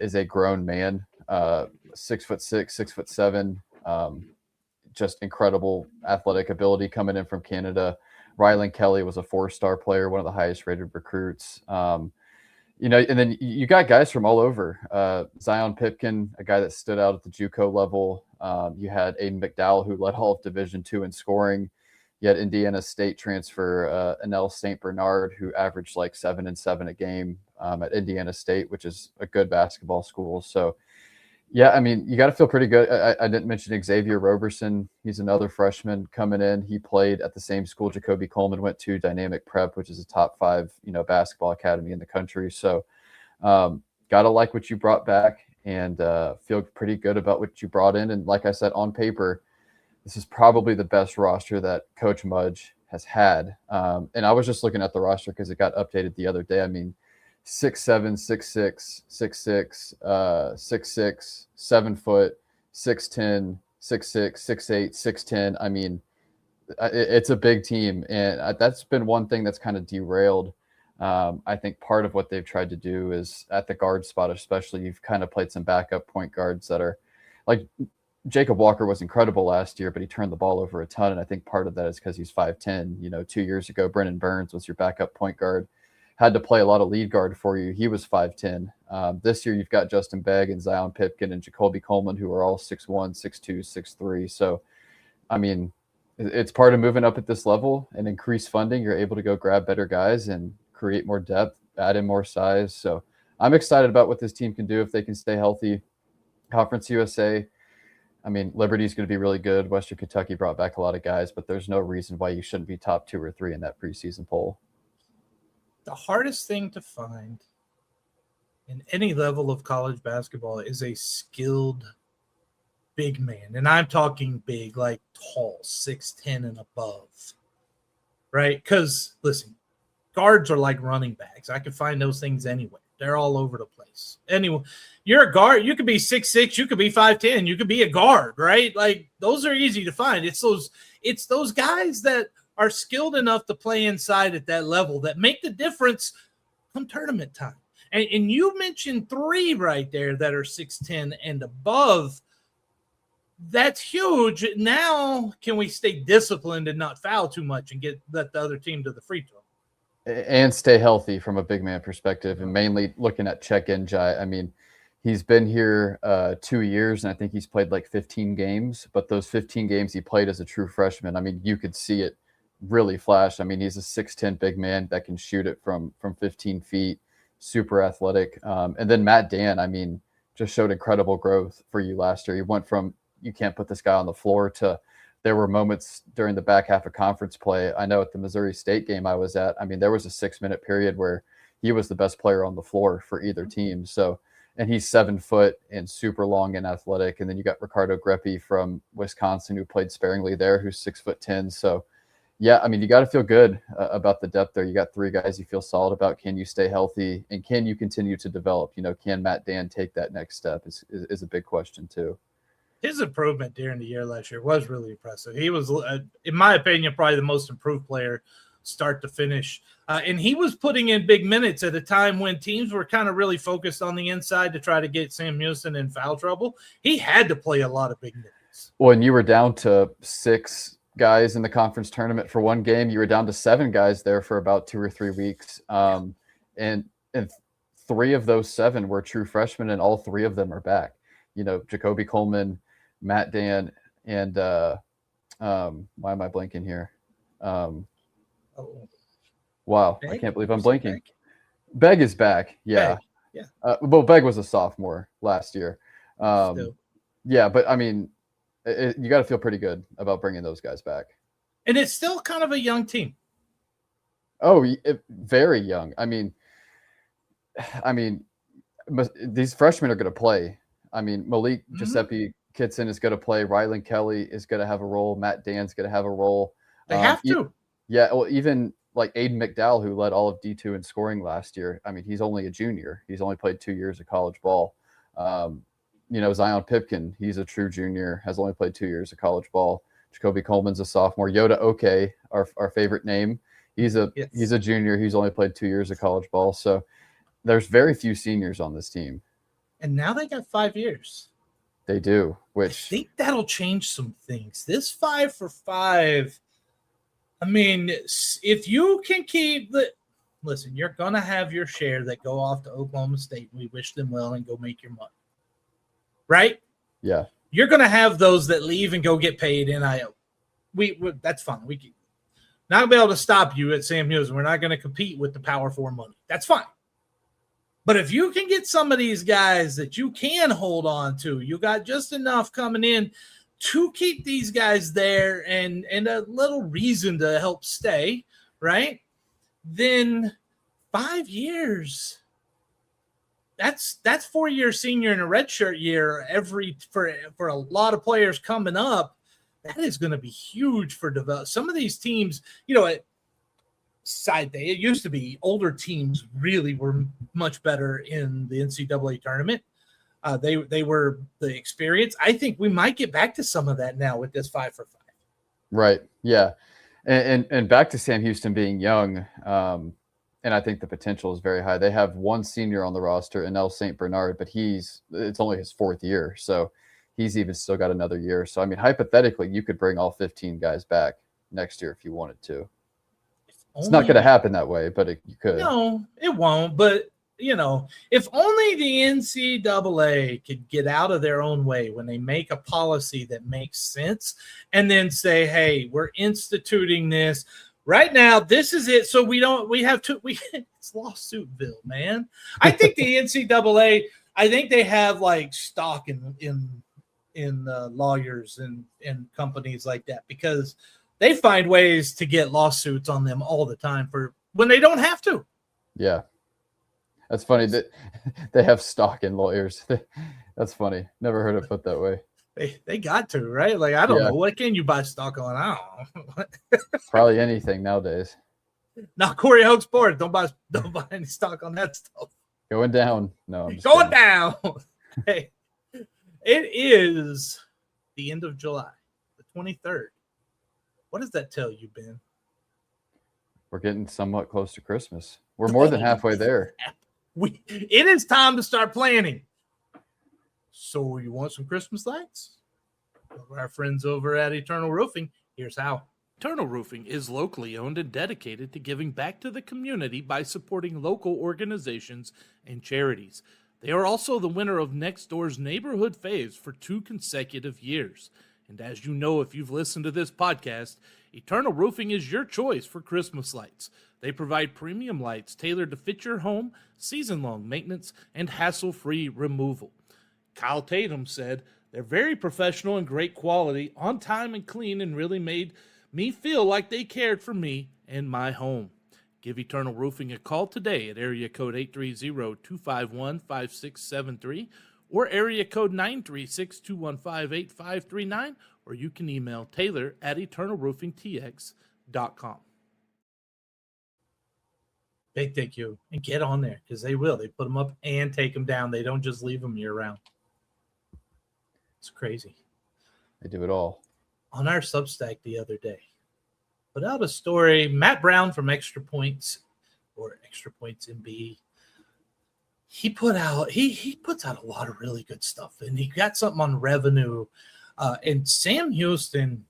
is a grown man, 6'6", 6'7", just incredible athletic ability coming in from Canada. Rylan Kelly was a 4-star player, one of the highest rated recruits. And then you got guys from all over. Zion Pipkin, a guy that stood out at the JUCO level. You had Aiden McDowell, who led all of Division II in scoring. You had Indiana State transfer Anel St. Bernard, who averaged like 7 and 7 a game at Indiana State, which is a good basketball school. So, yeah, I mean, you got to feel pretty good. I didn't mention Xavier Roberson. He's another freshman coming in. He played at the same school Jacoby Coleman went to, Dynamic Prep, which is a top 5, basketball academy in the country. So, got to like what you brought back and feel pretty good about what you brought in. And like I said, on paper, this is probably the best roster that Coach Mudge has had. And I was just looking at the roster because it got updated the other day. I mean, 6'7", 6'6", 6'6", 6'6", 7 foot, 6'10", 6'6", 6'8", 6'10". I mean, it's a big team, and that's been one thing that's kind of derailed. I think part of what they've tried to do is at the guard spot, especially, you've kind of played some backup point guards that are like Jacob Walker was incredible last year, but he turned the ball over a ton, and I think part of that is because he's 5'10". 2 years ago, Brennan Burns was your backup point guard. Had to play a lot of lead guard for you. He was 5'10". This year, you've got Justin Begg and Zion Pipkin and Jacoby Coleman, who are all 6'1", 6'2", 6'3". So, I mean, it's part of moving up at this level and increase funding. You're able to go grab better guys and create more depth, add in more size. So I'm excited about what this team can do if they can stay healthy. Conference USA, I mean, Liberty's going to be really good. Western Kentucky brought back a lot of guys, but there's no reason why you shouldn't be top 2 or 3 in that preseason poll. The hardest thing to find in any level of college basketball is a skilled big man. And I'm talking big, like tall, 6'10" and above. Right? Because, listen, guards are like running backs. I can find those things anywhere. They're all over the place. Anyway, you're a guard. You could be 6'6", you could be 5'10", you could be a guard, right? Like those are easy to find. It's those guys that are skilled enough to play inside at that level that make the difference come tournament time. And you mentioned 3 right there that are 6'10" and above. That's huge. Now, can we stay disciplined and not foul too much and let the other team to the free throw? And stay healthy from a big man perspective, and mainly looking at check-in Jai. I mean, he's been here 2 years, and I think he's played like 15 games. But those 15 games he played as a true freshman, I mean, you could see it really flash. I mean, he's a 6'10" big man that can shoot it from 15 feet, super athletic. And then Matt Dan, I mean, just showed incredible growth for you last year. He went from you can't put this guy on the floor to there were moments during the back half of conference play. I know at the Missouri State game I was at, I mean, there was a 6-minute period where he was the best player on the floor for either team. So, and he's 7 foot and super long and athletic. And then you got Ricardo Greppi from Wisconsin, who played sparingly there, who's 6'10". So yeah, I mean, you got to feel good about the depth there. You got 3 guys you feel solid about. Can you stay healthy, and can you continue to develop? You know, can Matt Dan take that next step is a big question too. His improvement during the year last year was really impressive. He was, in my opinion, probably the most improved player start to finish. And he was putting in big minutes at a time when teams were kind of really focused on the inside to try to get Sam Houston in foul trouble. He had to play a lot of big minutes. Well, and you were down to 6 guys in the conference tournament for one game. You were down to 7 guys there for about 2 or 3 weeks. And 3 of those 7 were true freshmen, and all 3 of them are back. You know, Jacoby Coleman, Matt Dan, and why am I blanking here? Wow, Begg? I can't believe I'm blanking. Begg is back. Yeah. Begg, yeah. Well, Begg was a sophomore last year. Yeah, but I mean, you got to feel pretty good about bringing those guys back. And it's still kind of a young team. Oh, very young. I mean, these freshmen are going to play. I mean, Malik Giuseppe Kitson is going to play. Rylan Kelly is going to have a role. Matt Dan's going to have a role. They have to. Yeah. Well, even like Aiden McDowell, who led all of D2 in scoring last year. I mean, he's only a junior. He's only played 2 years of college ball. You know, Zion Pipkin, he's a true junior, has only played 2 years of college ball. Jacoby Coleman's a sophomore. Yoda Oke, our favorite name, he's a junior. He's only played 2 years of college ball. So there's very few seniors on this team. And now they got 5 years. They do, which I think that'll change some things. This 5 for 5. I mean, if you can keep listen, you're going to have your share that go off to Oklahoma State. We wish them well and go make your money. Right? Yeah. You're going to have those that leave and go get paid NIL. We that's fine. We can not gonna be able to stop you at Sam Houston. We're not going to compete with the Power 4 money. That's fine. But if you can get some of these guys that you can hold on to, you got just enough coming in to keep these guys there and a little reason to help stay, right? Then 5 years. That's 4-year senior and a redshirt year for a lot of players coming up. That is going to be huge for develop. Some of these teams, you know, it used to be older teams really were much better in the NCAA tournament. They were the experience. I think we might get back to some of that now with this 5 for 5. Right. Yeah. And back to Sam Houston being young. And I think the potential is very high. They have 1 senior on the roster, Enel St. Bernard, but it's only his 4th year. So he's even still got another year. So, I mean, hypothetically, you could bring all 15 guys back next year if you wanted to. It's not going to happen that way, but you could. No, it won't. But, you know, if only the NCAA could get out of their own way when they make a policy that makes sense and then say, hey, we're instituting this. Right now, this is it. So it's lawsuitville, man. I think the NCAA, I think they have like stock in lawyers and companies like that because they find ways to get lawsuits on them all the time for when they don't have to. Yeah. That's funny that they have stock in lawyers. That's funny. Never heard it put that way. They got to, right? Like, I don't know. What can you buy stock on? I don't know. Probably anything nowadays. Now, Corey Hoke Sports, don't buy any stock on that stuff. Going down. No, I'm just Going kidding. down. Hey, it is the end of July, the 23rd. What does that tell you, Ben? We're getting somewhat close to Christmas. We're more than halfway there. It is time to start planning. So you want some Christmas lights? Our friends over at Eternal Roofing, here's how. Eternal Roofing is locally owned and dedicated to giving back to the community by supporting local organizations and charities. They are also the winner of Next Door's Neighborhood Faves for 2 consecutive years. And as you know, if you've listened to this podcast, Eternal Roofing is your choice for Christmas lights. They provide premium lights tailored to fit your home, season-long maintenance, and hassle-free removal. Kyle Tatum said, "They're very professional and great quality, on time and clean, and really made me feel like they cared for me and my home." Give Eternal Roofing a call today at area code 830-251-5673 or area code 936-215-8539, or you can email taylor@eternalroofingtx.com. Big thank you. And get on there because they will. They put them up and take them down. They don't just leave them year round. It's crazy. They do it all. On our Substack the other day, put out a story. Matt Brown from Extra Points or Extra Points MB. He puts out a lot of really good stuff, and he got something on revenue. And Sam Houston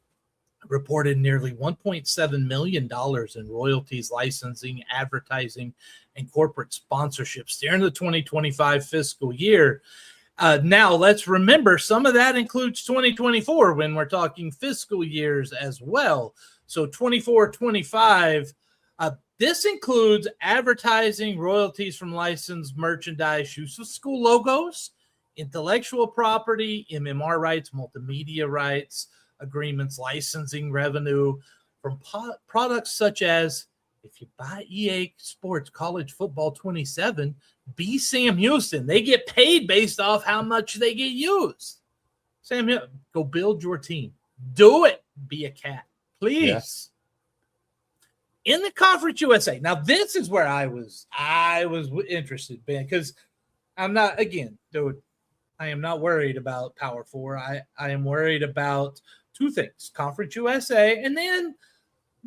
reported nearly $1.7 million in royalties, licensing, advertising, and corporate sponsorships during the 2025 fiscal year. Now, let's remember, some of that includes 2024 when we're talking fiscal years as well. So 24, 25, this includes advertising, royalties from licensed merchandise, use of school logos, intellectual property, MMR rights, multimedia rights, agreements, licensing revenue from products such as, if you buy EA Sports College Football 27, be Sam Houston. They get paid based off how much they get used. Sam, go build your team. Do it. Be a cat, please. Yes. In the Conference USA. Now, this is where I was interested, Ben, because I'm not, again, dude, I am not worried about Power 4. I am worried about 2 things, Conference USA, and then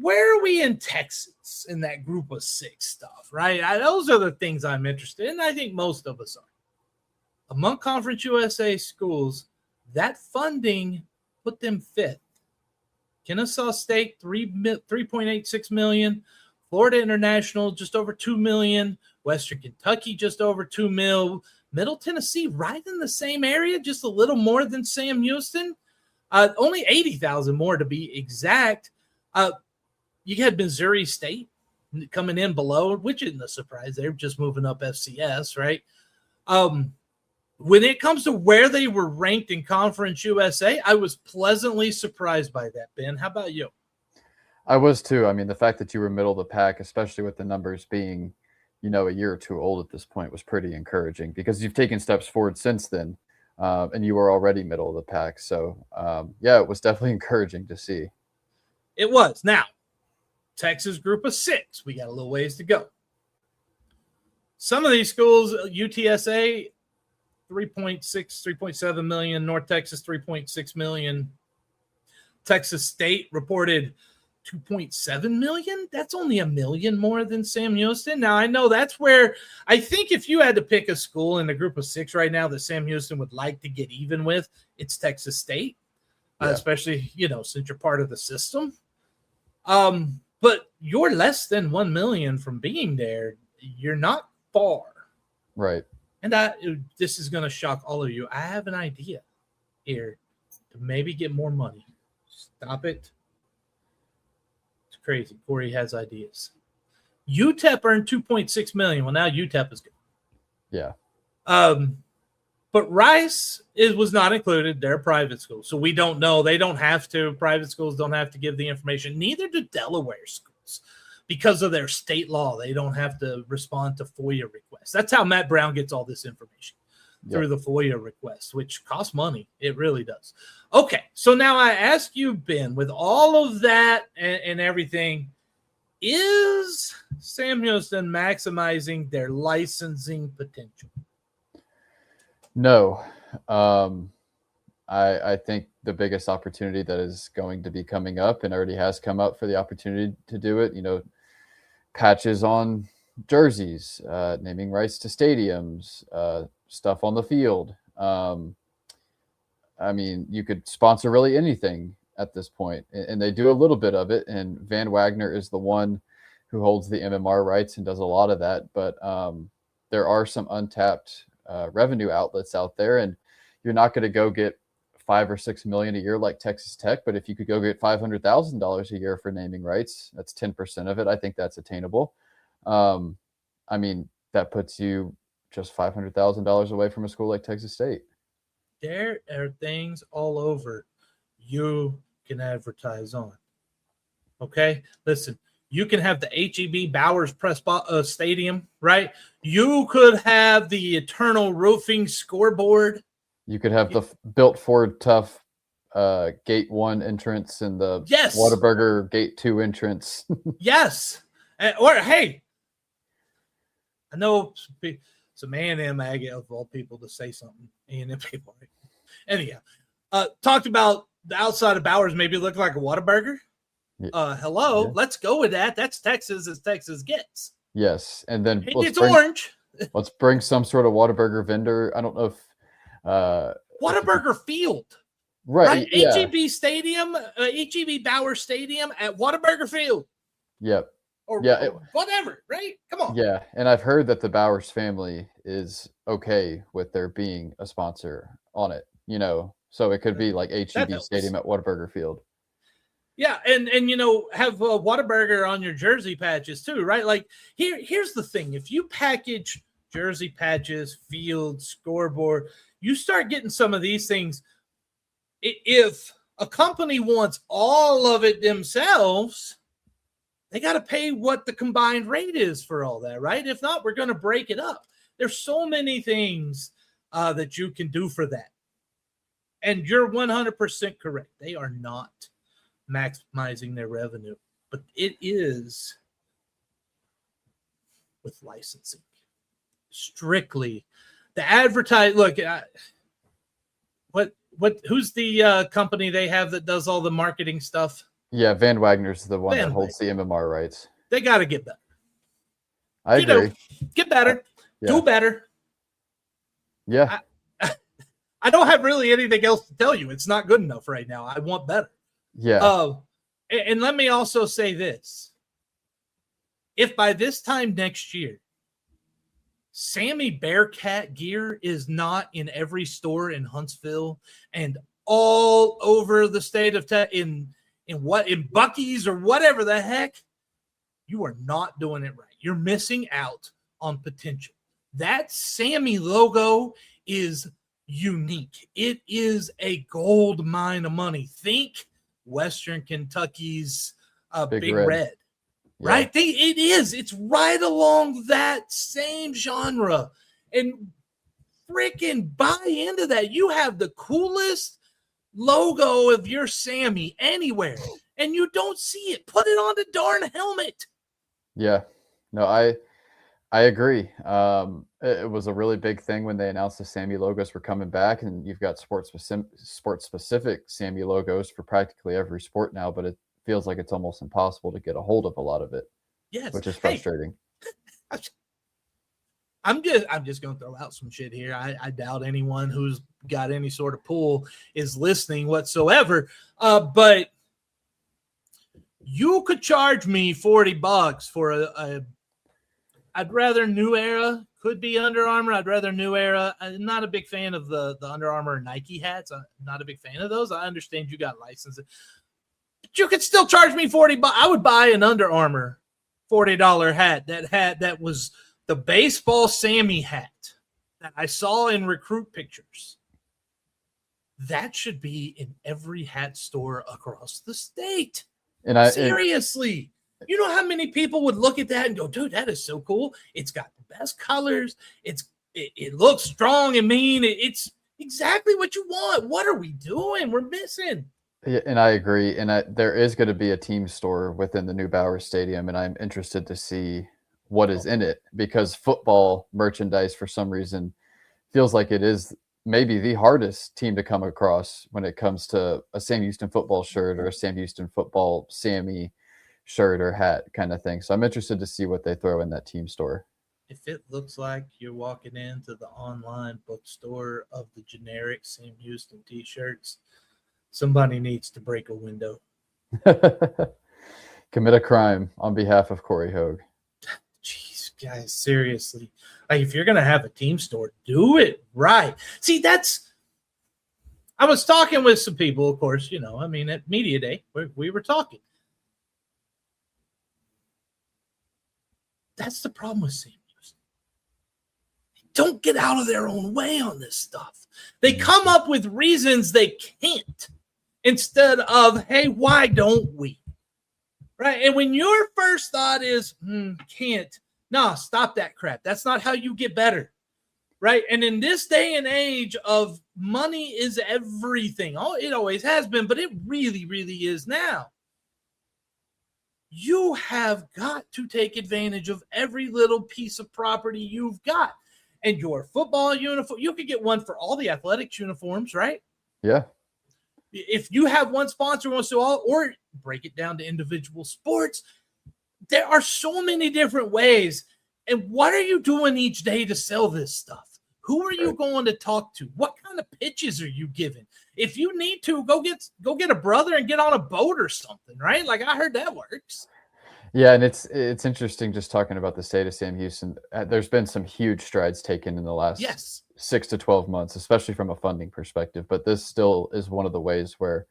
where are we in Texas in that group of 6 stuff, right? Those are the things I'm interested in. I think most of us are. Among Conference USA schools, that funding put them 5th. Kennesaw State, $3.86 million. Florida International, just over $2 million. Western Kentucky, just over $2 million. Middle Tennessee, right in the same area, just a little more than Sam Houston. Only $80,000 more to be exact. You had Missouri State coming in below, which isn't a surprise. They're just moving up FCS, right? When it comes to where they were ranked in Conference USA, I was pleasantly surprised by that, Ben. How about you? I was too. I mean, the fact that you were middle of the pack, especially with the numbers being, a year or 2 old at this point, was pretty encouraging because you've taken steps forward since then, and you were already middle of the pack. So, it was definitely encouraging to see. It was. Now, Texas group of 6. We got a little ways to go. Some of these schools, UTSA, 3.7 million. North Texas, 3.6 million. Texas State reported 2.7 million. That's only $1 million more than Sam Houston. Now, I know that's where I think if you had to pick a school in the group of 6 right now that Sam Houston would like to get even with, it's Texas State, especially, since you're part of the system. But you're less than 1 million from being there. You're not far. Right. And this is going to shock all of you. I have an idea here to maybe get more money. Stop it. It's crazy. Corey has ideas. UTEP earned $2.6 million. Well, now UTEP is good. Yeah. But Rice was not included. They're a private school. So we don't know. They don't have to. Private schools don't have to give the information. Neither do Delaware schools. Because of their state law, they don't have to respond to FOIA requests. That's how Matt Brown gets all this information, through the FOIA request, which costs money. It really does. Okay, so now I ask you, Ben, with all of that and everything, Is Sam Houston maximizing their licensing potential? No. I think the biggest opportunity that is going to be coming up and already has come up for the opportunity to do it, patches on jerseys, naming rights to stadiums, stuff on the field. I mean, you could sponsor really anything at this point, and they do a little bit of it. And Van Wagner is the one who holds the MMR rights and does a lot of that. But there are some untapped revenue outlets out there, and you're not going to go get $5 or $6 million a year like Texas Tech. But if you could go get $500,000 a year for naming rights, that's 10% of it. I think that's attainable. I mean, that puts you just $500,000 away from a school like Texas State. There are things all over you can advertise on. Okay, listen. You can have the HEB Bowers Stadium, right? You could have the Eternal Roofing scoreboard. You could have the built Ford Tough Gate 1 entrance and the Whataburger Gate 2 entrance. Yes. Or, hey, I know some A&M agate of all people to say something. A&M people. Anyhow, talked about the outside of Bowers maybe look like a Whataburger. Hello, Yeah. Let's go with that. That's Texas as Texas gets. Yes, and then orange. Let's bring some sort of Whataburger vendor. I don't know if Whataburger Field. Right. Yeah. HEB Stadium, HEB Bowers Stadium at Whataburger Field. Yep. Or whatever, right? Come on. Yeah, and I've heard that the Bowers family is okay with there being a sponsor on it, so it could be like HEB Stadium at Whataburger Field. Yeah, and have Whataburger on your jersey patches too, right? Like here's the thing: if you package jersey patches, field, scoreboard, you start getting some of these things. If a company wants all of it themselves, they got to pay what the combined rate is for all that, right? If not, we're going to break it up. There's so many things that you can do for that. And you're 100% correct. They are not maximizing their revenue, but it is with licensing. Strictly the advertise. Look, who's the company they have that does all the marketing stuff? Yeah, Van Wagner's the one that holds the MMR rights. They got to get better. I agree. Get better. Do better. Yeah. I don't have really anything else to tell you. It's not good enough right now. I want better. Yeah. And let me also say this. If by this time next year, Sammy Bearcat gear is not in every store in Huntsville and all over the state of in Buc-ee's or whatever the heck, you are not doing it right. You're missing out on potential. That Sammy logo is unique. It is a gold mine of money. Think Western Kentucky's Big Red. Yeah. Right? It is. It's right along that same genre. And freaking buy into that. You have the coolest logo of your Sammy anywhere, and you don't see it. Put it on the darn helmet. Yeah. No, I agree. It was a really big thing when they announced the Sammy logos were coming back, and you've got sport-specific Sammy logos for practically every sport now, but it feels like it's almost impossible to get a hold of a lot of it. Yes. Which is frustrating. I'm just going to throw out some shit here. I doubt anyone who's got any sort of pull is listening whatsoever. But you could charge me $40 for I'd rather New Era, could be Under Armour. I'd rather New Era. I'm not a big fan of the Under Armour and Nike hats. I'm not a big fan of those. I understand you got licensing. But you could still charge me $40. I would buy an Under Armour $40 hat. That was the baseball Sammy hat that I saw in recruit pictures. That should be in every hat store across the state. Seriously. You know how many people would look at that and go, dude, that is so cool. It's got the best colors. It looks strong and mean. It's exactly what you want. What are we doing? We're missing. Yeah, and I agree. And there is going to be a team store within the new Bauer Stadium, and I'm interested to see what is in it because football merchandise, for some reason, feels like it is maybe the hardest team to come across when it comes to a Sam Houston football shirt or a Sam Houston football Sammy shirt or hat kind of thing. So I'm interested to see what they throw in that team store. If it looks like you're walking into the online bookstore of the generic Sam Houston t-shirts, somebody needs to break a window. Commit a crime on behalf of Corey Hogue. Jeez, guys, seriously. Like, if you're going to have a team store, do it right. See, I was talking with some people, of course, at Media Day, we were talking. That's the problem with Sam Houston. They don't get out of their own way on this stuff. They come up with reasons they can't instead of, hey, why don't we? Right? And when your first thought is, can't, no, stop that crap. That's not how you get better. Right? And in this day and age of money is everything. Oh, it always has been, but it really, really is now. You have got to take advantage of every little piece of property you've got. And your football uniform, you could get one for all the athletics uniforms, right? Yeah. If you have one sponsor wants to all, or break it down to individual sports, there are so many different ways. And what are you doing each day to sell this stuff? Who are you going to talk to? What kind of pitches are you giving? If you need to, go get a brother and get on a boat or something, right? Like, I heard that works. Yeah, and it's interesting just talking about the state of Sam Houston. There's been some huge strides taken in the last 6 to 12 months, especially from a funding perspective. But this still is one of the ways where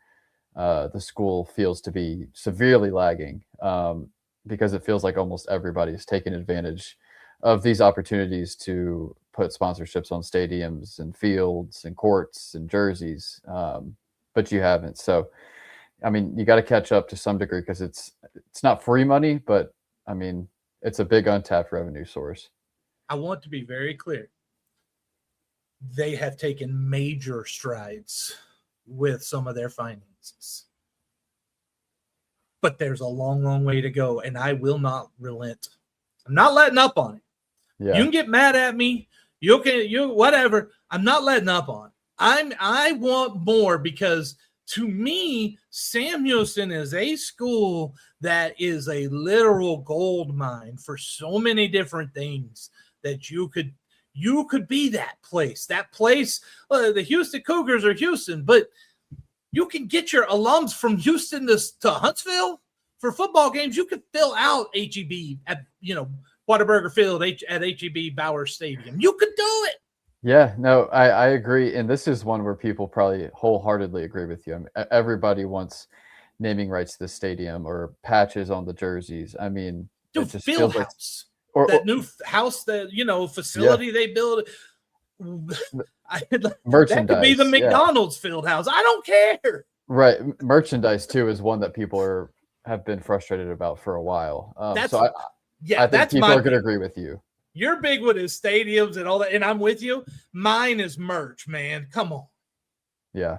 the school feels to be severely lagging because it feels like almost everybody is taking advantage of these opportunities to put sponsorships on stadiums and fields and courts and jerseys, but you haven't. So, I mean, you got to catch up to some degree because it's not free money, but I mean, it's a big untapped revenue source. I want to be very clear. They have taken major strides with some of their finances, but there's a long, long way to go, and I will not relent. I'm not letting up on it. Yeah. You can get mad at me. You whatever. I'm not letting up on it. I want more because to me, Sam Houston is a school that is a literal gold mine for so many different things that you could be that place. That place, the Houston Cougars are Houston, but you can get your alums from Houston to Huntsville for football games. You could fill out HEB at Whataburger Field at HEB Bauer Stadium. You could do it. Yeah, no, I agree. And this is one where people probably wholeheartedly agree with you. I mean, everybody wants naming rights to the stadium or patches on the jerseys. I mean, dude, it just field feels house. Like, that new house, that facility they build. Merchandise. That could be the McDonald's field house. I don't care. Right. Merchandise too is one that people have been frustrated about for a while. I think people are going to agree with you. Your big one is stadiums and all that, and I'm with you. Mine is merch, man. Come on. Yeah.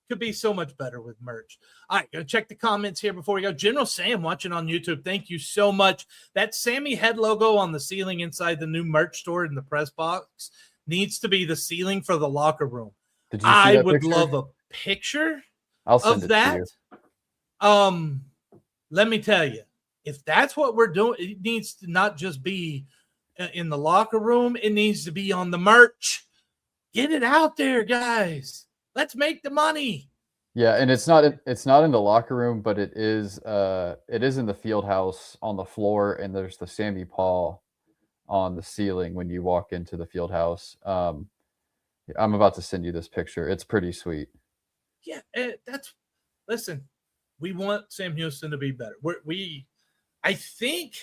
Could be so much better with merch. All right, go check the comments here before we go. General Sam watching on YouTube, thank you so much. That Sammy head logo on the ceiling inside the new merch store in the press box needs to be the ceiling for the locker room. Did you see that would picture? Love a picture I'll send of it to that. Let me tell you, if that's what we're doing, it needs to not just be in the locker room. It needs to be on the merch. Get it out there, guys. Let's make the money. Yeah, and it's not in the locker room, but it is in the field house on the floor, and there's the Sammy paw on the ceiling when you walk into the field house. I'm about to send you this picture. It's pretty sweet. Yeah, listen, we want Sam Houston to be better. I think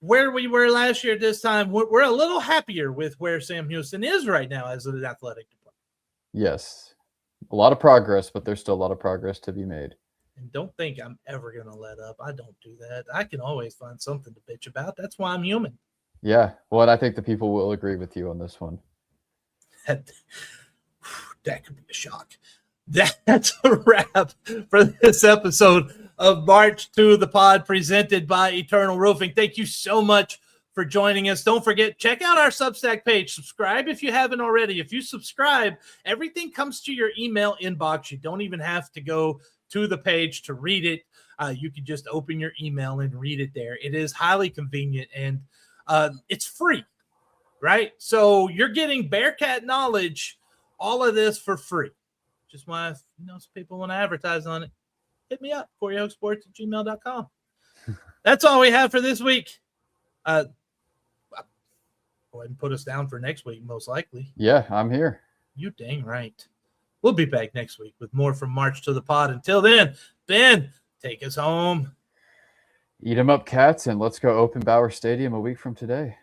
where we were last year at this time, we're a little happier with where Sam Houston is right now as an athletic department. Yes. A lot of progress, but there's still a lot of progress to be made. And don't think I'm ever going to let up. I don't do that. I can always find something to bitch about. That's why I'm human. Yeah. Well, and I think the people will agree with you on this one. That could be a shock. That's a wrap for this episode of March to the Pod presented by Eternal Roofing. Thank you so much for joining us. Don't forget, check out our Substack page. Subscribe if you haven't already. If you subscribe, everything comes to your email inbox. You don't even have to go to the page to read it. You can just open your email and read it there. It is highly convenient, and it's free, right? So you're getting Bearcat knowledge, all of this for free. Just want to, some people want to advertise on it. Hit me up, CoreyHookSports@gmail.com. That's all we have for this week. Go ahead and put us down for next week, most likely. Yeah, I'm here. You dang right. We'll be back next week with more from March to the Pod. Until then, Ben, take us home. Eat 'em up, Cats, and let's go open Bauer Stadium a week from today.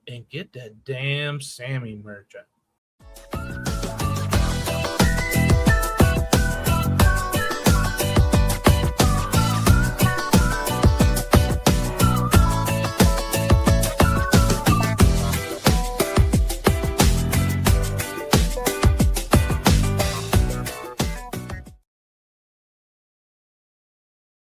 And get that damn Sammy merch.